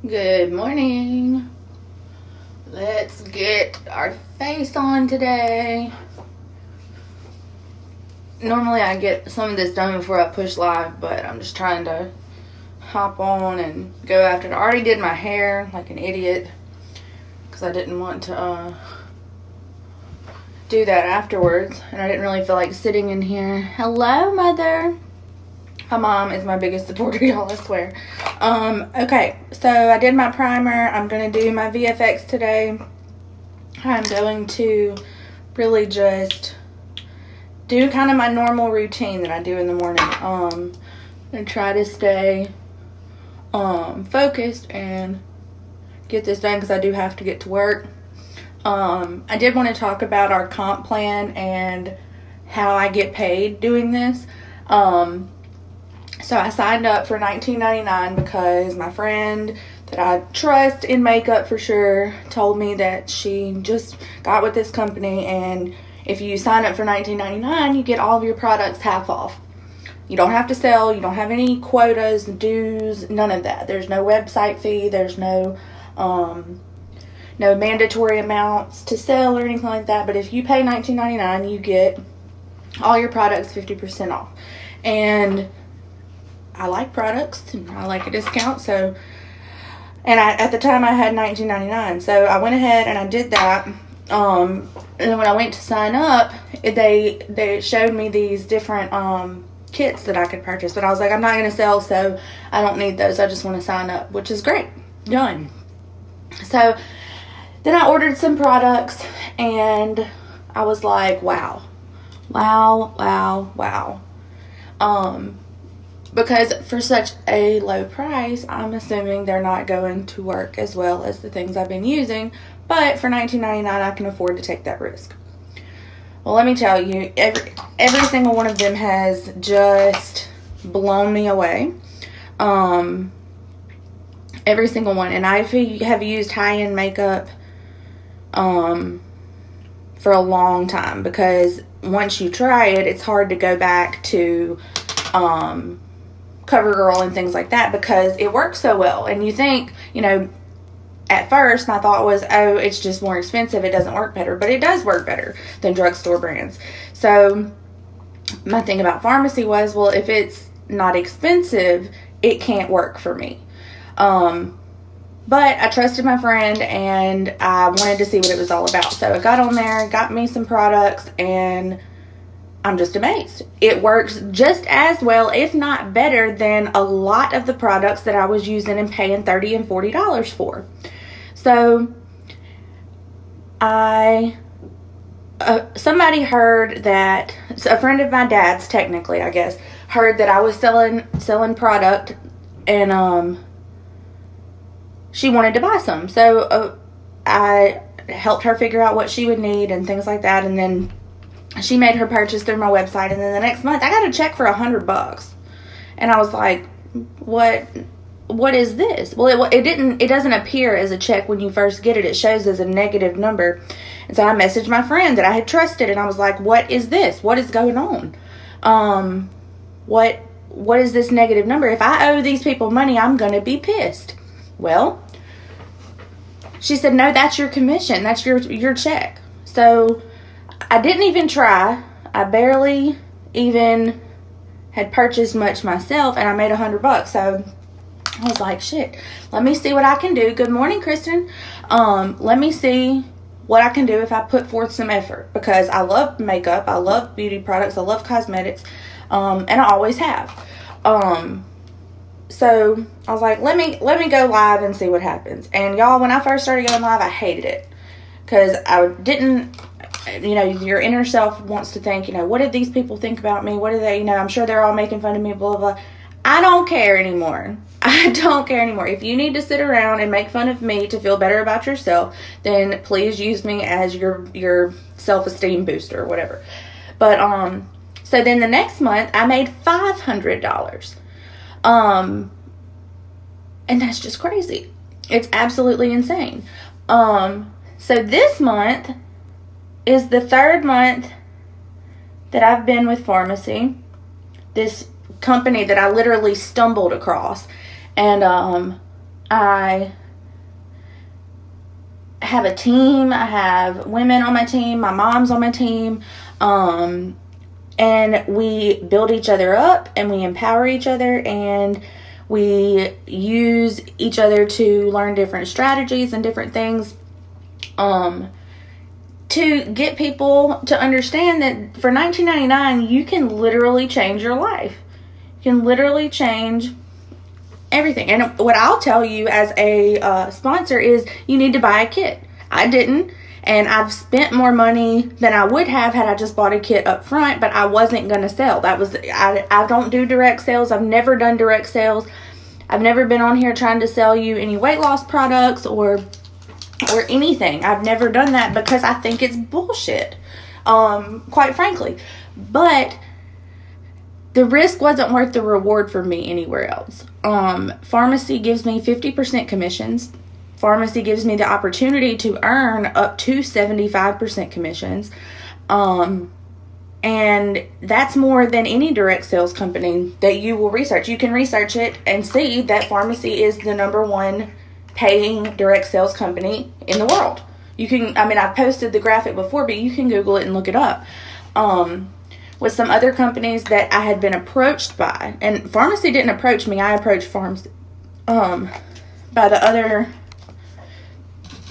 Good morning. Let's get our face on today. Normally I get some of this done before I push live, but I'm just trying to hop on and go after it. I already did my hair like an idiot because I didn't want to do that afterwards, and I didn't really feel like sitting in here. Hello, Mother. My mom is my biggest supporter, y'all, I swear. Okay, so I did my primer. I'm going to do my VFX today. I'm going to really just do kind of my normal routine that I do in the morning. And try to stay focused and get this done because I do have to get to work. I did want to talk about our comp plan and how I get paid doing this. So I signed up for $19.99 because my friend that I trust in makeup for sure told me that she just got with this company, and if you sign up for $19.99, you get all of your products half off. You don't have to sell, you don't have any quotas, dues, none of that. There's no website fee, there's no mandatory amounts to sell or anything like that. But if you pay $19.99, you get all your products 50% off. And I like products and I like a discount, so, and at the time I had $19.99, so I went ahead and I did that. And then when I went to sign up, they showed me these different kits that I could purchase, but I was like, I'm not going to sell, so I don't need those. I just want to sign up, which is great. Done. So then I ordered some products and I was like, wow. Because for such a low price, I'm assuming they're not going to work as well as the things I've been using. But for $19.99, I can afford to take that risk. Well, let me tell you, every single one of them has just blown me away. Every single one. And I have used high-end makeup for a long time, because once you try it, it's hard to go back to CoverGirl and things like that because it works so well. And you think, at first my thought was, oh, it's just more expensive, it doesn't work better. But it does work better than drugstore brands. So my thing about Farmasi was, well, if it's not expensive, it can't work for me. But I trusted my friend and I wanted to see what it was all about. So I got on there, got me some products, and I'm just amazed. It works just as well, if not better, than a lot of the products that I was using and paying $30 and $40 for. So somebody heard that, a friend of my dad's technically, I guess, heard that I was selling product, and she wanted to buy some. So I helped her figure out what she would need and things like that, and then she made her purchase through my website, and then the next month I got a check for $100, and I was like, what is this? Well, it doesn't appear as a check when you first get it. It shows as a negative number. And so I messaged my friend that I had trusted, and I was like, what is this? What is going on? What is this negative number? If I owe these people money, I'm gonna be pissed. Well, she said, no, that's your commission, that's your check. So I didn't even try. I barely even had purchased much myself, and I made $100. So I was like, shit, let me see what I can do. Good morning, Kristen. Let me see what I can do if I put forth some effort, because I love makeup, I love beauty products, I love cosmetics, and I always have. So I was like, let me go live and see what happens. And y'all, when I first started going live, I hated it because I didn't. Your inner self wants to think, what did these people think about me? What do they, I'm sure they're all making fun of me, blah, blah. I don't care anymore. I don't care anymore. If you need to sit around and make fun of me to feel better about yourself, then please use me as your self-esteem booster or whatever. But, so then the next month I made $500. And that's just crazy. It's absolutely insane. So this month is the third month that I've been with Farmasi, this company that I literally stumbled across. And I have a team. I have women on my team. My mom's on my team. And we build each other up and we empower each other, and we use each other to learn different strategies and different things to get people to understand that for $19.99 you can literally change your life. You can literally change everything. And what I'll tell you as a sponsor is you need to buy a kit. I didn't. And I've spent more money than I would have had I just bought a kit up front, but I wasn't going to sell. I don't do direct sales. I've never done direct sales. I've never been on here trying to sell you any weight loss products or anything. I've never done that because I think it's bullshit, quite frankly. But the risk wasn't worth the reward for me anywhere else. Farmasi gives me 50% commissions. Farmasi gives me the opportunity to earn up to 75% commissions. And that's more than any direct sales company that you will research. You can research it and see that Farmasi is the #1 paying direct sales company in the world. You can, I've posted the graphic before, but you can Google it and look it up. With some other companies that I had been approached by, and Farmasi didn't approach me, I approached Farmasi, by the other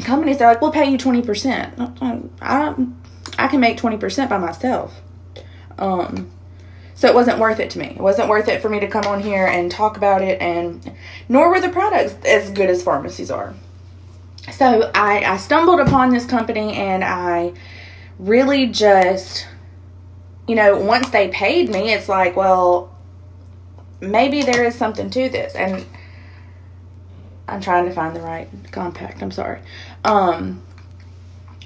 companies. They're like, we'll pay you 20%. I can make 20% by myself. So it wasn't worth it to me. It wasn't worth it for me to come on here and talk about it, and nor were the products as good as Farmasi's are. So I stumbled upon this company, and I really just, once they paid me, it's like, well, maybe there is something to this. And I'm trying to find the right compact. I'm sorry.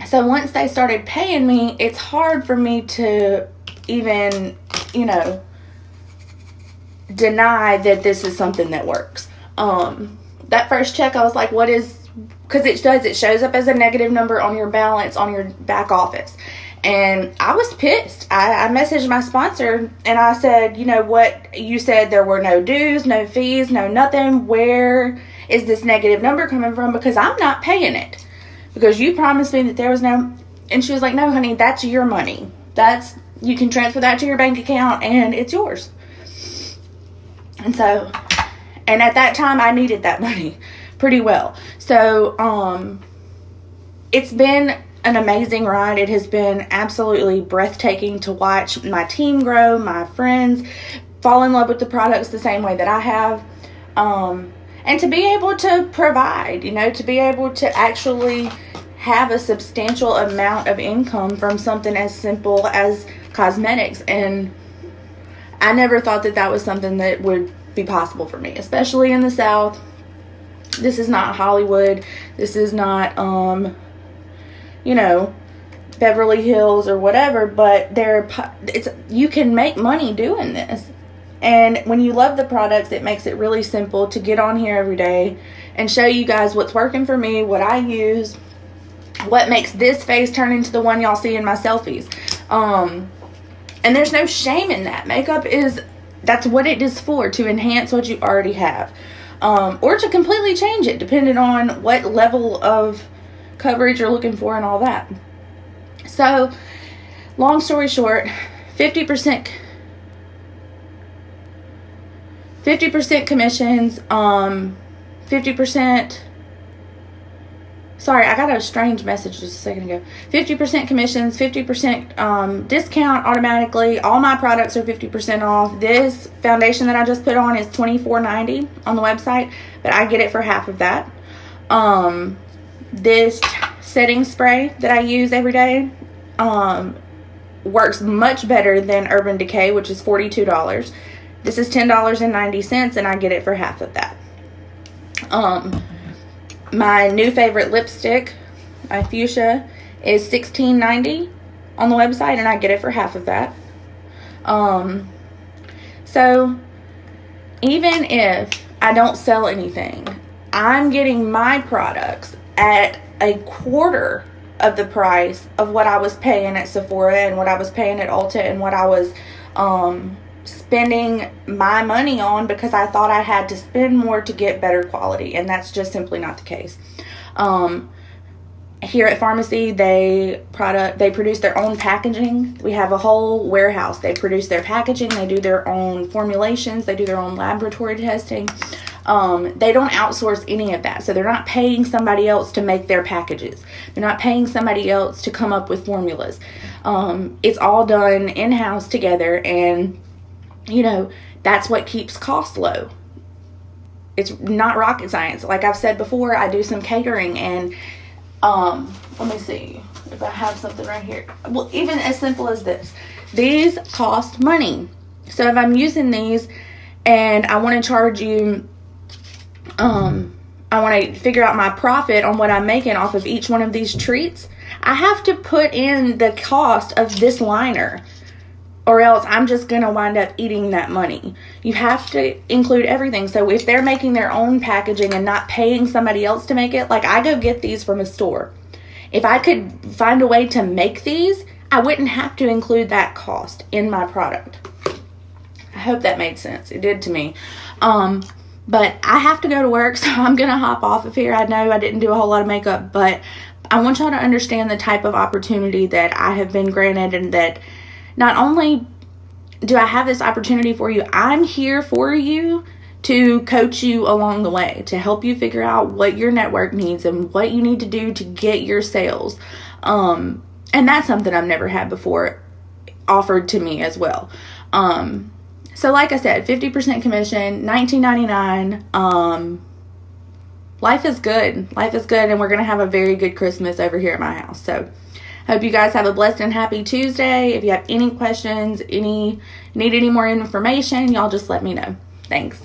So once they started paying me, it's hard for me to even, deny that this is something that works. That first check, I was like, what is, because it shows up as a negative number on your balance on your back office. And I was pissed. I messaged my sponsor and I said, what, you said there were no dues, no fees, no nothing. Where is this negative number coming from? Because I'm not paying it. Because you promised me that there was no, and she was like, no, honey, that's your money. You can transfer that to your bank account and it's yours. And so, and at that time I needed that money pretty well. So, it's been an amazing ride. It has been absolutely breathtaking to watch my team grow, my friends fall in love with the products the same way that I have. And to be able to provide, to be able to actually have a substantial amount of income from something as simple as cosmetics. And I never thought that that was something that would be possible for me, especially in the South. This is not Hollywood. This is not, Beverly Hills or whatever, but you can make money doing this. And when you love the products, it makes it really simple to get on here every day and show you guys what's working for me, what I use, what makes this face turn into the one y'all see in my selfies. And there's no shame in that. Makeup that's what it is for, to enhance what you already have. Or to completely change it, depending on what level of coverage you're looking for and all that. So, long story short, 50% commissions, 50%, sorry, I got a strange message just a second ago. 50% commissions, 50% discount automatically. All my products are 50% off. This foundation that I just put on is $24.90 on the website, but I get it for half of that. This setting spray that I use every day works much better than Urban Decay, which is $42. This is $10.90, and I get it for half of that. My new favorite lipstick, my fuchsia, is $16.90 on the website, and I get it for half of that. So even if I don't sell anything, I'm getting my products at a quarter of the price of what I was paying at Sephora and what I was paying at Ulta and what I was spending my money on because I thought I had to spend more to get better quality, and that's just simply not the case. Here at Farmasi, they produce their own packaging. We have a whole warehouse. They produce their packaging. They do their own formulations. They do their own laboratory testing. They don't outsource any of that. So they're not paying somebody else to make their packages. They're not paying somebody else to come up with formulas. It's all done in-house together, and that's what keeps costs low. It's not rocket science. Like I've said before, I do some catering, and let me see if I have something right here. Well, even as simple as this. These cost money. So if I'm using these and I want to charge you, I want to figure out my profit on what I'm making off of each one of these treats, I have to put in the cost of this liner, or else I'm just going to wind up eating that money. You have to include everything. So if they're making their own packaging and not paying somebody else to make it, like I go get these from a store. If I could find a way to make these, I wouldn't have to include that cost in my product. I hope that made sense. It did to me. But I have to go to work, so I'm going to hop off of here. I know I didn't do a whole lot of makeup, but I want y'all to understand the type of opportunity that I have been granted, and that not only do I have this opportunity for you, I'm here for you to coach you along the way, to help you figure out what your network needs and what you need to do to get your sales. And that's something I've never had before offered to me as well. So like I said, 50% commission, $19.99. Life is good. Life is good, and we're going to have a very good Christmas over here at my house. So hope you guys have a blessed and happy Tuesday. If you have any questions, need any more information, y'all just let me know. Thanks.